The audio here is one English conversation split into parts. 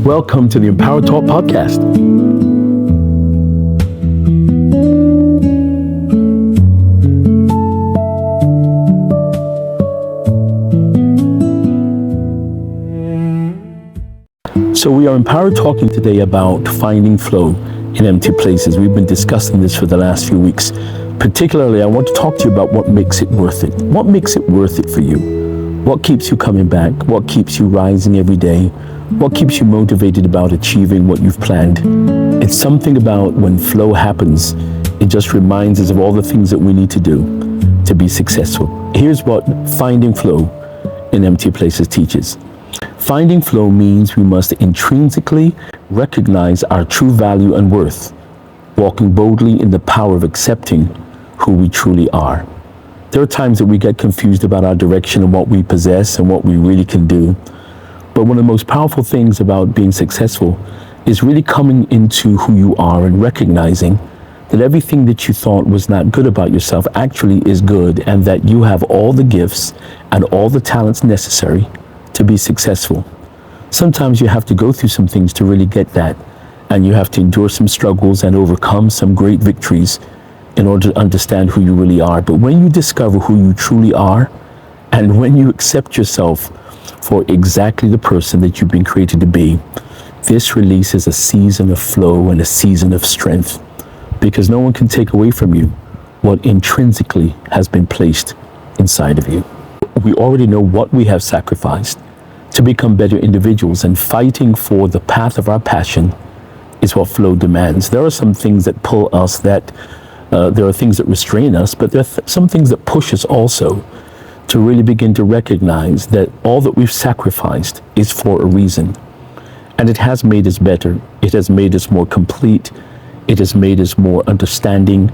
Welcome to the EMPOWERTalk podcast. So we are EMPOWERTalk talking today about finding flow in empty places. We've been discussing this for the last few weeks. Particularly, I want to talk to you about what makes it worth it. What makes it worth it for you? What keeps you coming back? What keeps you rising every day? What keeps you motivated about achieving what you've planned? It's something about when flow happens, it just reminds us of all the things that we need to do to be successful. Here's what finding flow in empty places teaches. Finding flow means we must intrinsically recognize our true value and worth, walking boldly in the power of accepting who we truly are. There are times that we get confused about our direction and what we possess and what we really can do. But one of the most powerful things about being successful is really coming into who you are and recognizing that everything that you thought was not good about yourself actually is good, and that you have all the gifts and all the talents necessary to be successful. Sometimes you have to go through some things to really get that, and you have to endure some struggles and overcome some great victories in order to understand who you really are. But when you discover who you truly are, and when you accept yourself for exactly the person that you've been created to be, this releases a season of flow and a season of strength, because no one can take away from you what intrinsically has been placed inside of you. We already know what we have sacrificed to become better individuals, and fighting for the path of our passion is what flow demands. There are some things that pull us, there are things that restrain us, but there are some things that push us also to really begin to recognize that all that we've sacrificed is for a reason. And it has made us better. It has made us more complete. It has made us more understanding.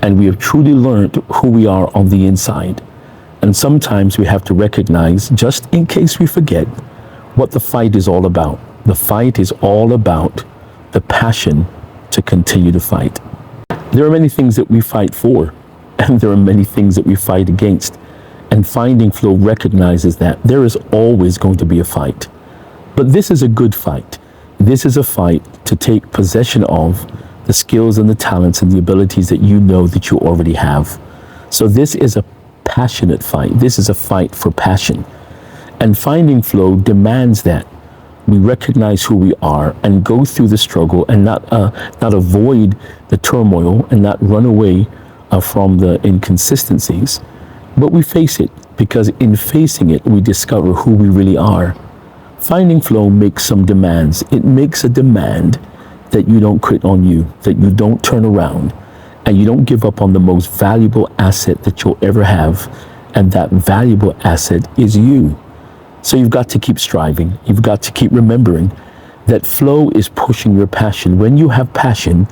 And we have truly learned who we are on the inside. And sometimes we have to recognize, just in case we forget, what the fight is all about. The fight is all about the passion to continue to fight. There are many things that we fight for, and there are many things that we fight against. And finding flow recognizes that there is always going to be a fight. But this is a good fight. This is a fight to take possession of the skills and the talents and the abilities that you know that you already have. So this is a passionate fight. This is a fight for passion. And finding flow demands that we recognize who we are and go through the struggle, and not avoid the turmoil and not run away from the inconsistencies, but we face it, because in facing it, we discover who we really are. Finding flow makes some demands. It makes a demand that you don't quit on you, that you don't turn around, and you don't give up on the most valuable asset that you'll ever have. And that valuable asset is you. So you've got to keep striving. You've got to keep remembering that flow is pushing your passion. When you have passion,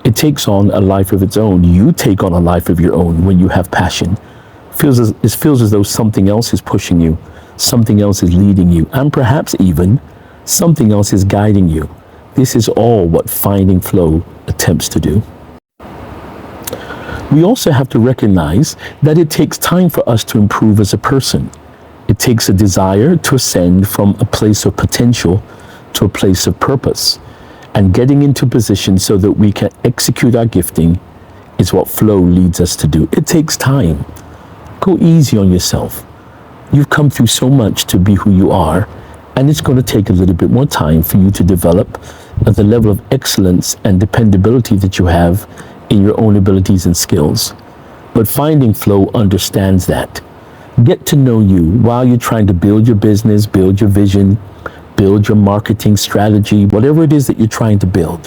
it takes on a life of its own. You take on a life of your own when you have passion. It feels as though something else is pushing you, something else is leading you, and perhaps even something else is guiding you. This is all what finding flow attempts to do. We also have to recognize that it takes time for us to improve as a person. It takes a desire to ascend from a place of potential to a place of purpose. And getting into position so that we can execute our gifting is what flow leads us to do. It takes time. Go easy on yourself. You've come through so much to be who you are, and it's going to take a little bit more time for you to develop the level of excellence and dependability that you have in your own abilities and skills. But finding flow understands that. Get to know you while you're trying to build your business, build your vision, build your marketing strategy, whatever it is that you're trying to build.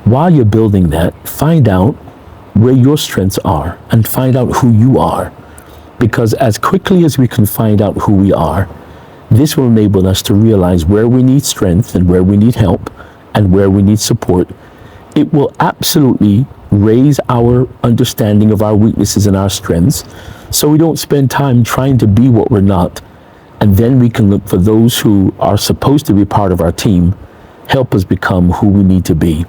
While you're building that, find out where your strengths are and find out who you are. Because as quickly as we can find out who we are, this will enable us to realize where we need strength and where we need help and where we need support. It will absolutely raise our understanding of our weaknesses and our strengths, so we don't spend time trying to be what we're not. And then we can look for those who are supposed to be part of our team, help us become who we need to be.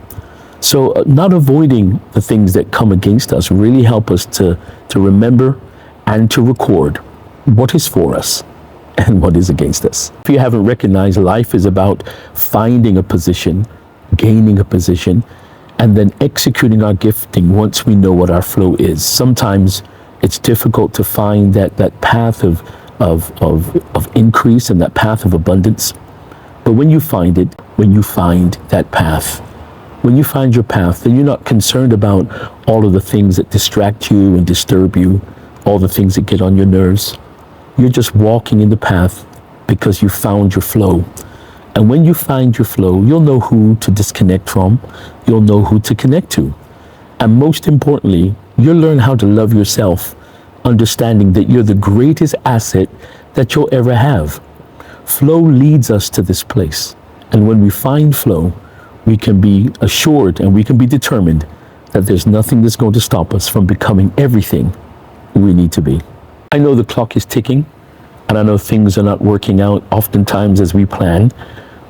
So not avoiding the things that come against us really help us to remember and to record what is for us and what is against us. If you haven't recognized, life is about finding a position, gaining a position, and then executing our gifting once we know what our flow is. Sometimes it's difficult to find that path of increase and that path of abundance. But when you find it, when you find that path, when you find your path, then you're not concerned about all of the things that distract you and disturb you, all the things that get on your nerves. You're just walking in the path because you found your flow. And when you find your flow, you'll know who to disconnect from, you'll know who to connect to. And most importantly, you'll learn how to love yourself, understanding that you're the greatest asset that you'll ever have. Flow leads us to this place. And when we find flow, we can be assured and we can be determined that there's nothing that's going to stop us from becoming everything we need to be. I know the clock is ticking, and I know things are not working out oftentimes as we planned,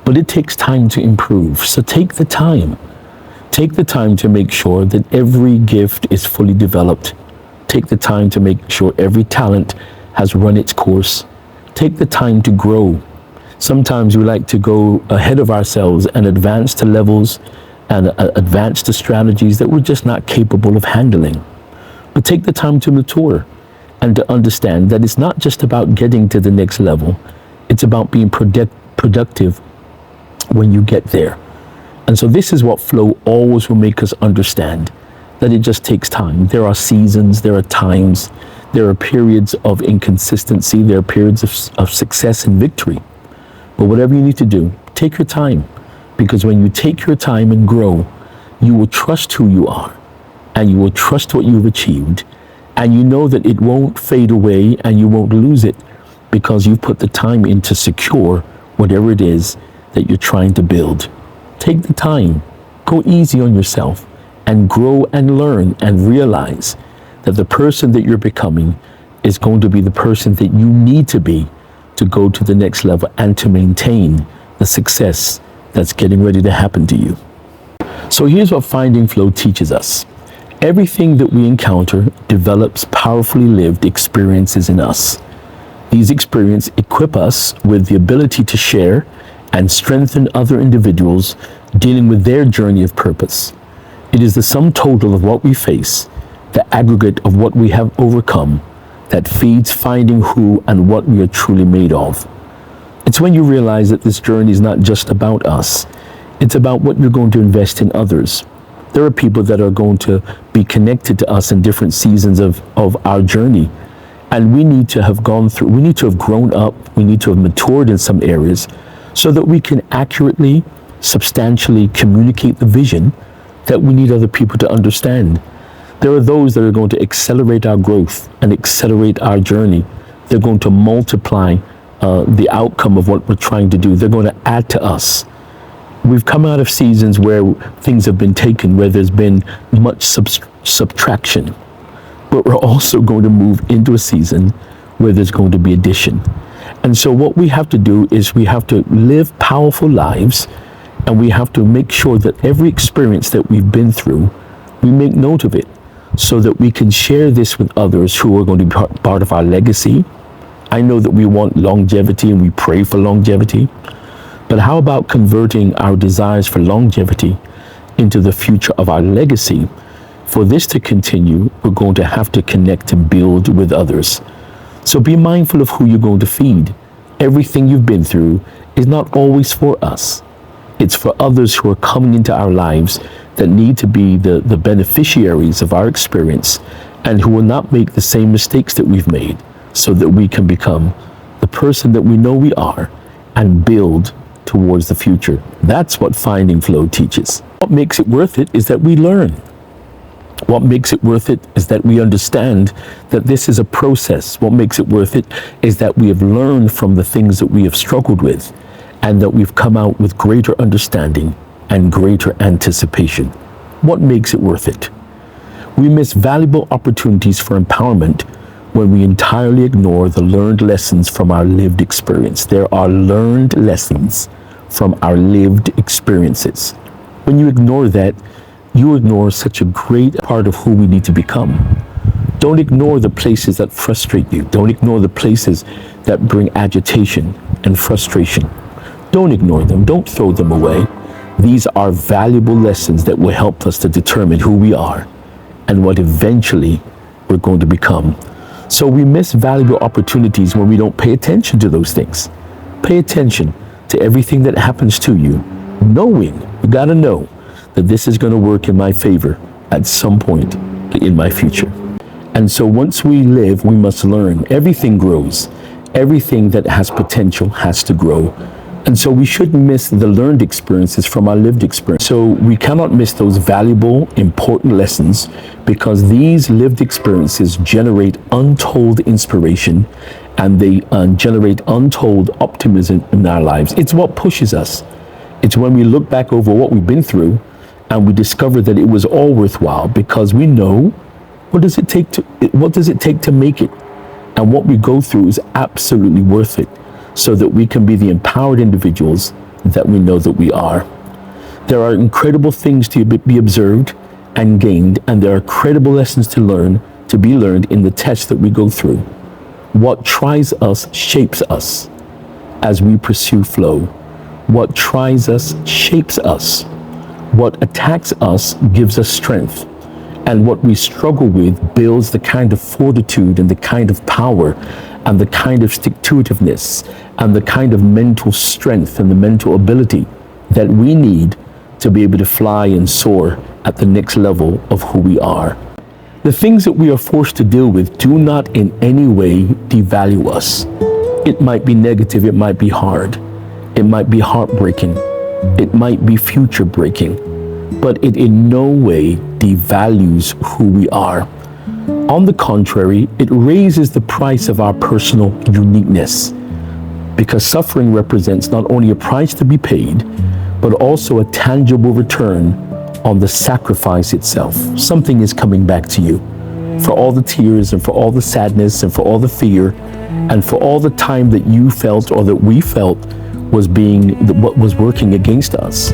but it takes time to improve. So take the time. Take the time to make sure that every gift is fully developed. Take the time to make sure every talent has run its course. Take the time to grow. Sometimes we like to go ahead of ourselves and advance to levels and advance to strategies that we're just not capable of handling. But take the time to mature and to understand that it's not just about getting to the next level. It's about being productive when you get there. And so this is what flow always will make us understand, that it just takes time. There are seasons, there are times, there are periods of inconsistency, there are periods of success and victory. But whatever you need to do, take your time, because when you take your time and grow, you will trust who you are and you will trust what you've achieved, and you know that it won't fade away and you won't lose it because you've put the time in to secure whatever it is that you're trying to build. Take the time, go easy on yourself, and grow and learn and realize that the person that you're becoming is going to be the person that you need to be to go to the next level and to maintain the success that's getting ready to happen to you. So here's what Finding Flow teaches us. Everything that we encounter develops powerfully lived experiences in us. These experiences equip us with the ability to share and strengthen other individuals dealing with their journey of purpose. It is the sum total of what we face, the aggregate of what we have overcome, that feeds finding who and what we are truly made of. It's when you realize that this journey is not just about us, it's about what you're going to invest in others. There are people that are going to be connected to us in different seasons of our journey. And we need to have gone through, we need to have grown up, we need to have matured in some areas so that we can accurately, substantially communicate the vision that we need other people to understand. There are those that are going to accelerate our growth and accelerate our journey. They're going to multiply the outcome of what we're trying to do. They're going to add to us. We've come out of seasons where things have been taken, where there's been much subtraction. But we're also going to move into a season where there's going to be addition. And so what we have to do is we have to live powerful lives, and we have to make sure that every experience that we've been through, we make note of it so that we can share this with others who are going to be part of our legacy. I know that we want longevity and we pray for longevity, but how about converting our desires for longevity into the future of our legacy? For this to continue, we're going to have to connect and build with others. So be mindful of who you're going to feed. Everything you've been through is not always for us. It's for others who are coming into our lives that need to be the beneficiaries of our experience and who will not make the same mistakes that we've made, so that we can become the person that we know we are and build towards the future. That's what Finding Flow teaches. What makes it worth it is that we learn. What makes it worth it is that we understand that this is a process. What makes it worth it is that we have learned from the things that we have struggled with, and that we've come out with greater understanding and greater anticipation. What makes it worth it? We miss valuable opportunities for empowerment when we entirely ignore the learned lessons from our lived experience. There are learned lessons from our lived experiences. When you ignore that, you ignore such a great part of who we need to become. Don't ignore the places that frustrate you. Don't ignore the places that bring agitation and frustration. Don't ignore them. Don't throw them away. These are valuable lessons that will help us to determine who we are and what eventually we're going to become. So we miss valuable opportunities when we don't pay attention to those things. Pay attention to everything that happens to you, knowing, you gotta know that this is gonna work in my favor at some point in my future. And so once we live, we must learn. Everything grows. Everything that has potential has to grow. And so we shouldn't miss the learned experiences from our lived experience. So we cannot miss those valuable, important lessons, because these lived experiences generate untold inspiration, and they generate untold optimism in our lives. It's what pushes us. It's when we look back over what we've been through and we discover that it was all worthwhile, because we know what does it take to make it, and what we go through is absolutely worth it, so that we can be the empowered individuals that we know that we are. There are incredible things to be observed and gained, and there are credible lessons to be learned in the tests that we go through. What tries us shapes us as we pursue flow. What tries us shapes us. What attacks us gives us strength. And what we struggle with builds the kind of fortitude and the kind of power and the kind of stick-to-itiveness and the kind of mental strength and the mental ability that we need to be able to fly and soar at the next level of who we are. The things that we are forced to deal with do not in any way devalue us. It might be negative, it might be hard, it might be heartbreaking, it might be future-breaking, but it in no way devalues who we are. On the contrary, it raises the price of our personal uniqueness, because suffering represents not only a price to be paid, but also a tangible return on the sacrifice itself. Something is coming back to you for all the tears and for all the sadness and for all the fear and for all the time that you felt or that we felt was what was working against us.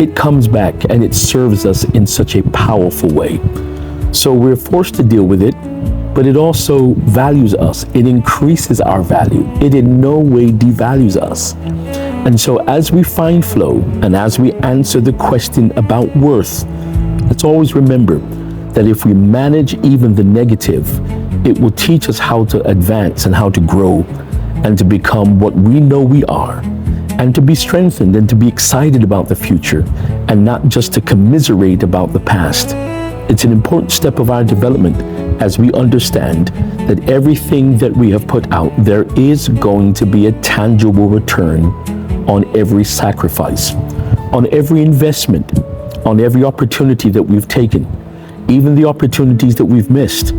It comes back and it serves us in such a powerful way. So we're forced to deal with it, but it also values us. It increases our value. It in no way devalues us. And so as we find flow and as we answer the question about worth, let's always remember that if we manage even the negative, it will teach us how to advance and how to grow and to become what we know we are, and to be strengthened and to be excited about the future and not just to commiserate about the past. It's an important step of our development as we understand that everything that we have put out, there is going to be a tangible return on every sacrifice, on every investment, on every opportunity that we've taken, even the opportunities that we've missed.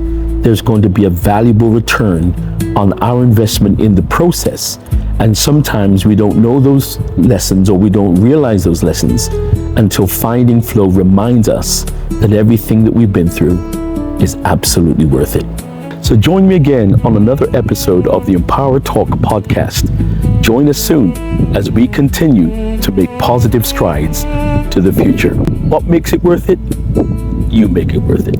There's going to be a valuable return on our investment in the process. And sometimes we don't know those lessons, or we don't realize those lessons until finding flow reminds us that everything that we've been through is absolutely worth it. So join me again on another episode of the EMPOWERTalk podcast. Join us soon as we continue to make positive strides to the future. What makes it worth it? You make it worth it.